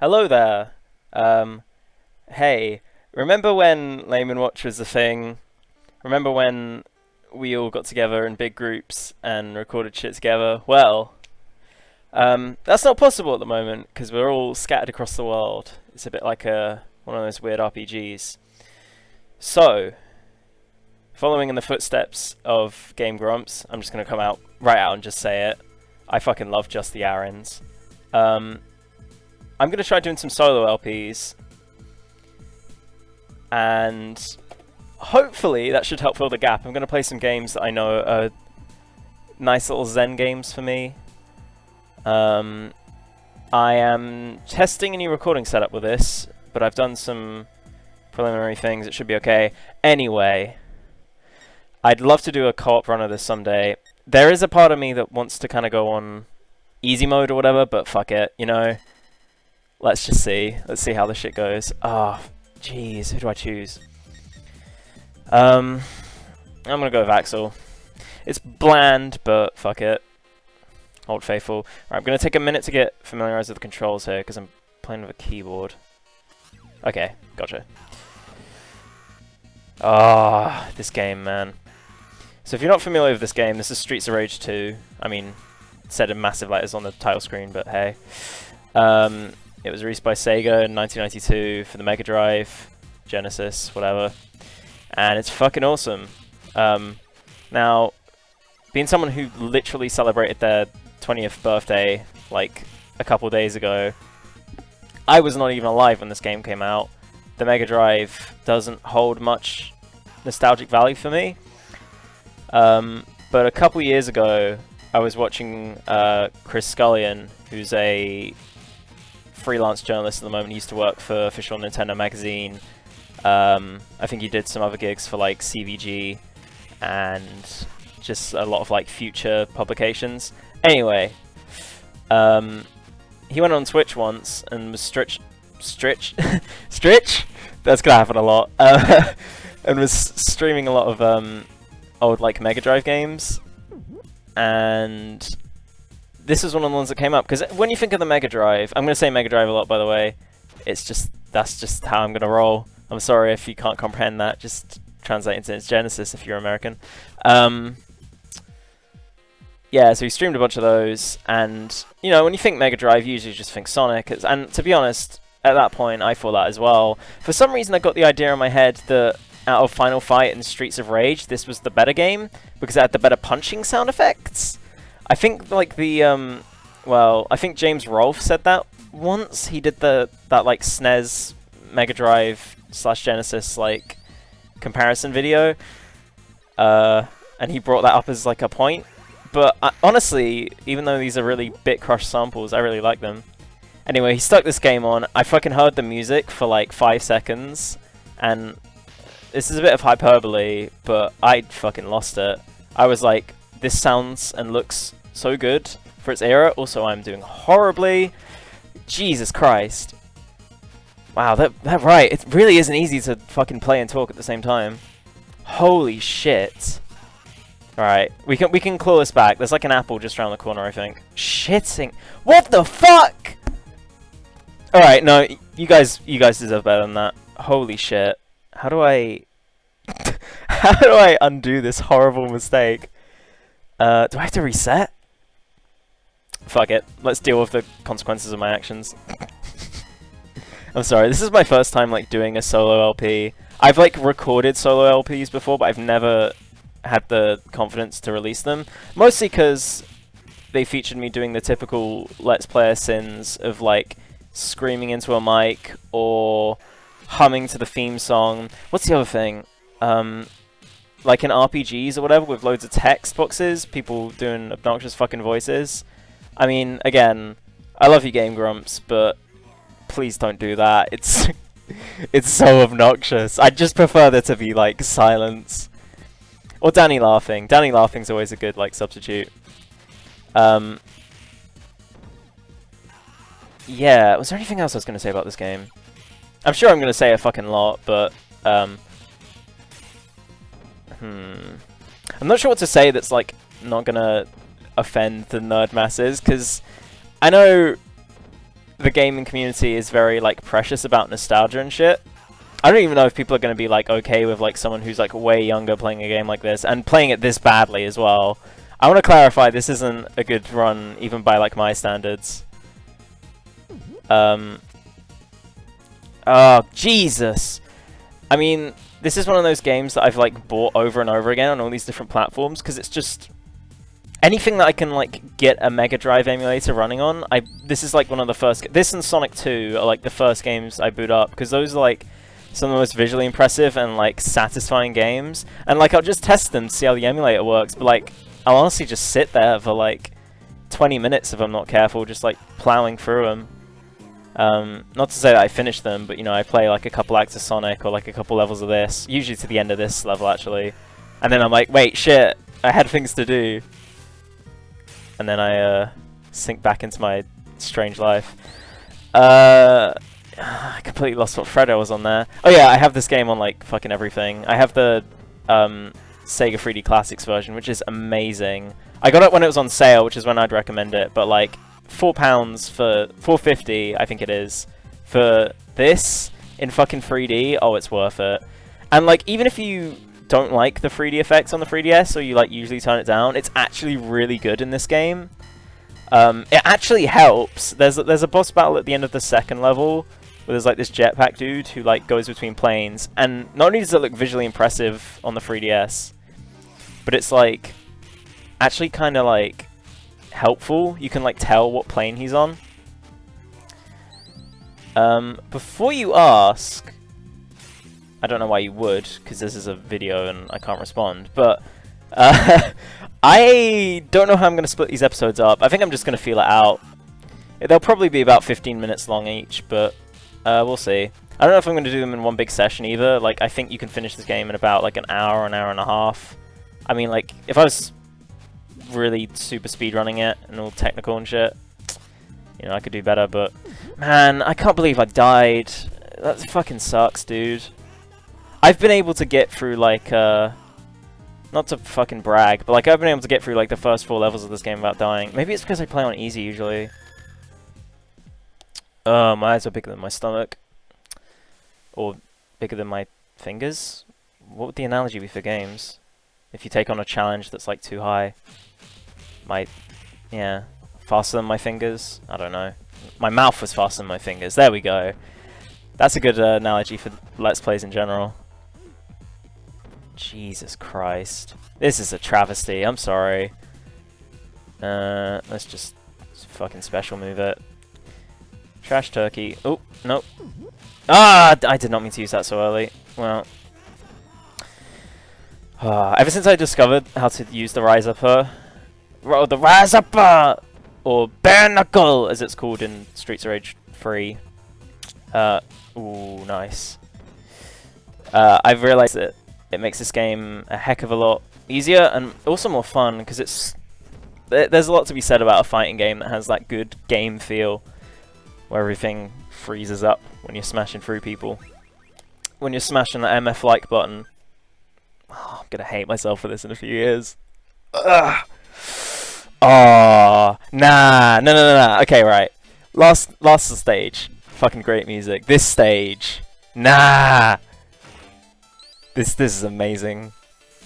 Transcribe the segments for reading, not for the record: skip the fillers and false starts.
Hello there. Um, hey, remember when Layman Watch was a thing? Remember when we all got together in big groups and recorded shit together? Well, that's not possible at the moment because we're all scattered across the world. It's a bit like one of those weird RPGs. So, following in the footsteps of Game Grumps, I'm just gonna come out right out and just say it. I fucking love Just the Arends. I'm going to try doing some solo LPs, and hopefully that should help fill the gap. I'm going to play some games that I know are nice little Zen games for me. I am testing a new recording setup with this, but I've done some preliminary things. It should be okay. Anyway, I'd love to do a co-op run of this someday. There is a part of me that wants to kind of go on easy mode or whatever, but fuck it, you know? Let's just see. Let's see how this shit goes. Ah, jeez, who do I choose? I'm gonna go with Axel. It's bland, but fuck it. Hold faithful. Right, I'm gonna take a minute to get familiarized with the controls here, because I'm playing with a keyboard. Okay, gotcha. Ah, this game, man. So if you're not familiar with this game, this is Streets of Rage 2. I mean, it said in massive letters on the title screen, but hey. It was released by Sega in 1992 for the Mega Drive, Genesis, whatever. And it's fucking awesome. Now, being someone who literally celebrated their 20th birthday, like, a couple days ago, I was not even alive when this game came out. The Mega Drive doesn't hold much nostalgic value for me. But a couple years ago, I was watching Chris Scullion, who's a freelance journalist at the moment. He used to work for Official Nintendo Magazine. I think he did some other gigs for like CVG and just a lot of like future publications. Anyway, he went on Twitch once and was Stritch? That's gonna happen a lot. And was streaming a lot of old like Mega Drive games, and this is one of the ones that came up, because when you think of the Mega Drive, I'm going to say Mega Drive a lot, by the way, that's just how I'm going to roll. I'm sorry if you can't comprehend that, just translate into its Genesis if you're American. Yeah, so he streamed a bunch of those, and, you know, when you think Mega Drive, you usually just think Sonic, and to be honest, at that point, I thought that as well. For some reason, I got the idea in my head that out of Final Fight and Streets of Rage, this was the better game, because it had the better punching sound effects. I think like well, I think James Rolfe said that once. He did that like SNES Mega Drive / Genesis like comparison video, and he brought that up as like a point. But honestly, even though these are really bit crush samples, I really like them. Anyway, he stuck this game on. I fucking heard the music for like 5 seconds, and this is a bit of hyperbole, but I fucking lost it. I was like, this sounds and looks so good for its era. Also, I'm doing horribly. Jesus Christ. Wow, that right. It really isn't easy to fucking play and talk at the same time. Holy shit. Alright, we can claw this back. There's like an apple just around the corner, I think. Shitting. What the fuck? Alright, no, you guys deserve better than that. Holy shit. How do I how do I undo this horrible mistake? Do I have to reset? Fuck it. Let's deal with the consequences of my actions. I'm sorry, this is my first time like doing a solo LP. I've like recorded solo LPs before, but I've never had the confidence to release them. Mostly because they featured me doing the typical Let's Player sins of like screaming into a mic or humming to the theme song. What's the other thing? Like in RPGs or whatever with loads of text boxes, people doing obnoxious fucking voices. I mean, again, I love you Game Grumps, but please don't do that. It's it's so obnoxious. I'd just prefer there to be like silence. Or Danny laughing. Danny laughing's always a good like substitute. Yeah, was there anything else I was going to say about this game? I'm sure I'm going to say a fucking lot, but I'm not sure what to say that's like not gonna offend the nerd masses, because I know the gaming community is very like precious about nostalgia and shit. I don't even know if people are going to be like okay with like someone who's like way younger playing a game like this and playing it this badly as well. I want to clarify, this isn't a good run even by like my standards. Oh Jesus! I mean, this is one of those games that I've like bought over and over again on all these different platforms because it's just anything that I can like get a Mega Drive emulator running on. This is like one of the first. This and Sonic 2 are like the first games I boot up because those are like some of the most visually impressive and like satisfying games. And like I'll just test them to see how the emulator works, but like I'll honestly just sit there for like 20 minutes if I'm not careful, just like plowing through them. Not to say that I finish them, but you know, I play like a couple acts of Sonic or like a couple levels of this, usually to the end of this level actually, and then I'm like, wait, shit, I had things to do, and then I sink back into my strange life. I completely lost what thread I was on there. Oh yeah, I have this game on like fucking everything. I have the Sega 3D Classics version, which is amazing. I got it when it was on sale, which is when I'd recommend it, but like £4 for $4.50, I think it is, for this in fucking 3D. Oh, it's worth it. And like, even if you don't like the 3D effects on the 3DS, or you like usually turn it down, it's actually really good in this game. It actually helps. There's a boss battle at the end of the second level where there's like this jetpack dude who like goes between planes, and not only does it look visually impressive on the 3DS, but it's like actually kind of like helpful. You can like tell what plane he's on. Before you ask, I don't know why you would, because this is a video and I can't respond, but I don't know how I'm going to split these episodes up. I think I'm just going to feel it out. They'll probably be about 15 minutes long each, but we'll see. I don't know if I'm going to do them in one big session either. Like, I think you can finish this game in about like an hour and a half. I mean, like, if I was really super speedrunning it and all technical and shit, you know, I could do better, but man, I can't believe I died. That fucking sucks, dude. I've been able to get through like not to fucking brag, but like I've been able to get through like the first 4 levels of this game without dying. Maybe it's because I play on easy usually. My eyes are bigger than my stomach, or bigger than my fingers. What would the analogy be for games? If you take on a challenge that's like too high. Yeah, faster than my fingers? I don't know. My mouth was faster than my fingers. There we go. That's a good analogy for Let's Plays in general. Jesus Christ. This is a travesty. I'm sorry. Let's just fucking special move it. Trash turkey. Oh, nope. Ah, I did not mean to use that so early. Well. Ever since I discovered how to use the Rise Upper, the Rise Upper, or Bare Knuckle, as it's called in Streets of Rage 3. Ooh, nice. I've realized that it makes this game a heck of a lot easier and also more fun, because there's a lot to be said about a fighting game that has that good game feel, where everything freezes up when you're smashing through people. When you're smashing the MF like button. Oh, I'm gonna hate myself for this in a few years. Ugh. Oh, nah. Okay, right. Last stage. Fucking great music. This stage. Nah. This is amazing.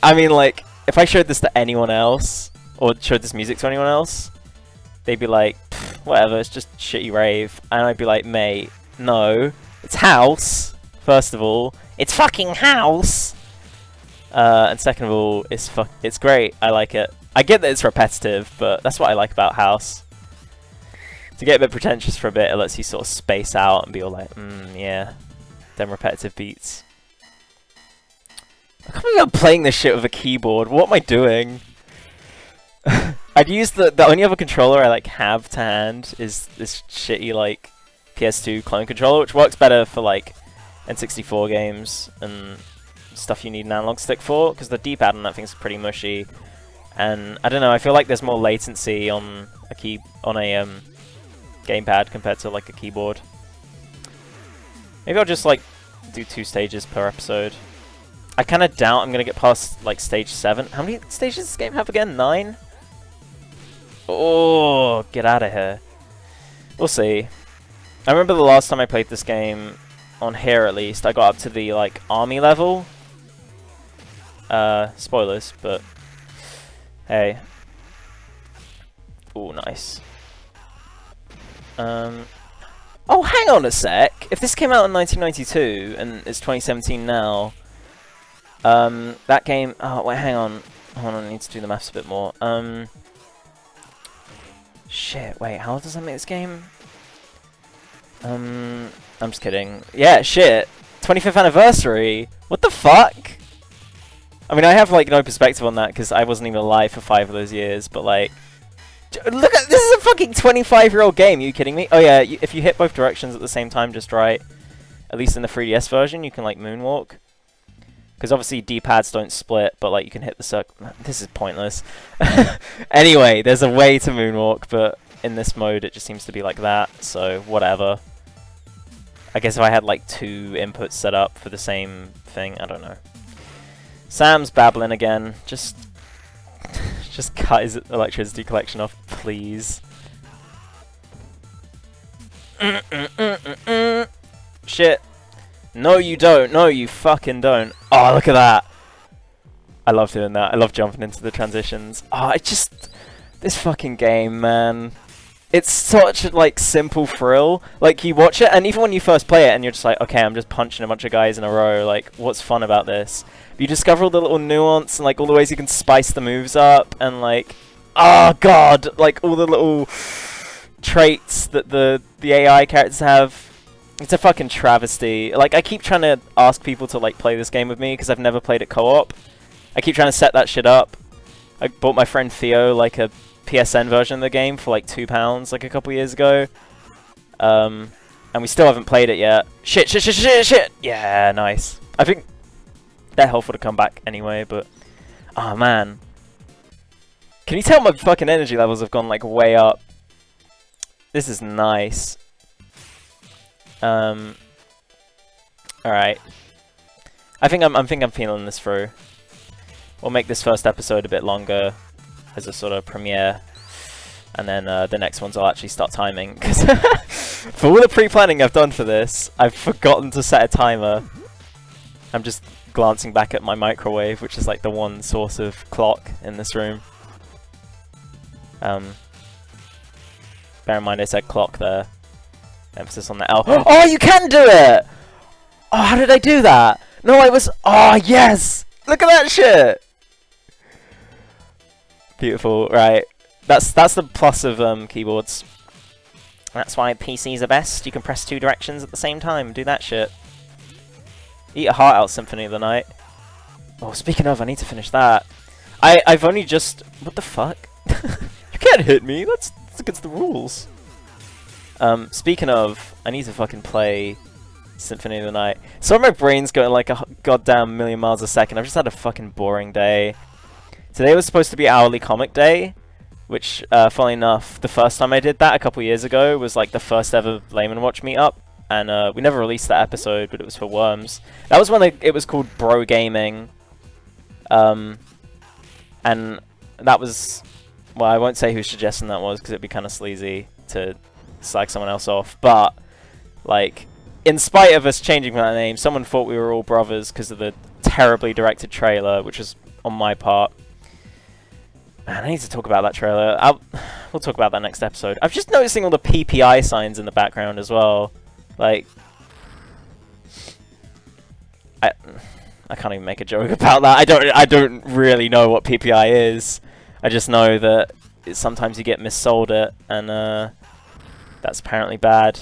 I mean, like, if I showed this to anyone else, or showed this music to anyone else, they'd be like, whatever, it's just shitty rave. And I'd be like, mate, no. It's house, first of all. It's fucking house! And second of all, it's great. I like it. I get that it's repetitive, but that's what I like about house. To get a bit pretentious for a bit, it lets you sort of space out and be all like, yeah, them repetitive beats. I can't believe I'm playing this shit with a keyboard. What am I doing? I'd use the only other controller I like have to hand is this shitty like PS2 clone controller, which works better for like N64 games and stuff you need an analog stick for, because the D-pad on that thing's pretty mushy, and I don't know, I feel like there's more latency on a gamepad compared to like a keyboard. Maybe I'll just like do 2 stages per episode. I kind of doubt I'm gonna get past like stage 7. How many stages does this game have again? 9? Oh, get out of here. We'll see. I remember the last time I played this game, on here at least, I got up to the, like, army level. Spoilers, but... Hey. Ooh, nice. Oh, hang on a sec! If this came out in 1992, and it's 2017 now... that game... Oh, wait, hang on. Hold on, I need to do the maths a bit more. Shit, wait, how does that make this game? I'm just kidding. Yeah, shit. 25th anniversary! What the fuck? I mean, I have, like, no perspective on that, because I wasn't even alive for 5 of those years, but, like... Look at... This is a fucking 25-year-old game, are you kidding me? Oh, yeah, if you hit both directions at the same time just right, at least in the 3DS version, you can, like, moonwalk. Because obviously D-pads don't split, but, like, you can hit the circle... This is pointless. Anyway, there's a way to moonwalk, but in this mode it just seems to be like that, so whatever. I guess if I had, like, 2 inputs set up for the same thing, I don't know. Sam's babbling again. Just cut his electricity collection off, please. Shit. No, you don't. No, you fucking don't. Oh, look at that. I love doing that. I love jumping into the transitions. Oh, this fucking game, man. It's such a, like, simple thrill. Like, you watch it, and even when you first play it, and you're just like, okay, I'm just punching a bunch of guys in a row, like, what's fun about this? You discover all the little nuance, and, like, all the ways you can spice the moves up, and, like, oh, God! Like, all the little traits that the AI characters have. It's a fucking travesty. Like, I keep trying to ask people to, like, play this game with me, because I've never played it co-op. I keep trying to set that shit up. I bought my friend Theo, like, a PSN version of the game for like £2 like a couple years ago, and we still haven't played it yet. Shit! Yeah, nice. I think that health would have come back anyway, but oh man, can you tell my fucking energy levels have gone like way up? This is nice. All right. I think I'm feeling this through. We'll make this first episode a bit longer as a sort of premiere, and then the next ones I'll actually start timing, because for all the pre-planning I've done for this, I've forgotten to set a timer. I'm just glancing back at my microwave, which is like the one source of clock in this room. Bear in mind I said clock there. Emphasis on the L. Oh, you can do it! Oh, how did I do that? No, I was... Oh, yes! Look at that shit! Beautiful, right. That's the plus of keyboards. That's why PCs are best. You can press 2 directions at the same time. Do that shit. Eat a Heart Out Symphony of the Night. Oh, speaking of, I need to finish that. I've only just... What the fuck? You can't hit me. That's against the rules. Speaking of, I need to fucking play Symphony of the Night. So my brain's going like a goddamn million miles a second. I've just had a fucking boring day. Today was supposed to be hourly comic day, which, funnily enough, the first time I did that a couple years ago was like the first ever Layman Watch meetup, and we never released that episode, but it was for Worms. That was when it was called Bro Gaming, and that was, well, I won't say whose suggestion that was because it'd be kind of sleazy to slag someone else off, but like, in spite of us changing that name, someone thought we were all brothers because of the terribly directed trailer, which was on my part. Man, I need to talk about that trailer. We'll talk about that next episode. I'm just noticing all the PPI signs in the background as well. Like, I can't even make a joke about that. I don't really know what PPI is. I just know that sometimes you get missold it, and that's apparently bad.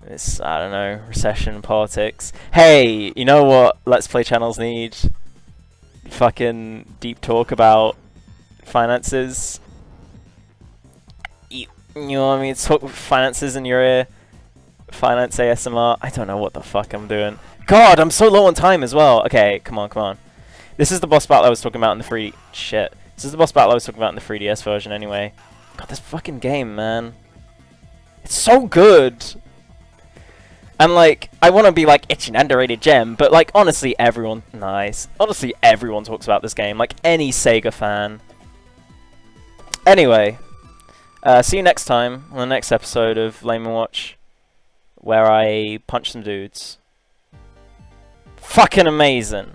It's, I don't know, recession, politics. Hey, you know what Let's Play channels need? Fucking deep talk about finances. You want me to talk finances in your ear? Finance ASMR? I don't know what the fuck I'm doing. God, I'm so low on time as well. Okay, come on. This is the boss battle I was talking about in the 3D... Shit. This is the boss battle I was talking about in the 3DS version anyway. God, this fucking game, man. It's so good! And, like, I want to be, like, it's an underrated gem, but, like, honestly, everyone... Nice. Honestly, everyone talks about this game. Like, any Sega fan. Anyway. See you next time on the next episode of Layman Watch, where I punch some dudes. Fucking amazing.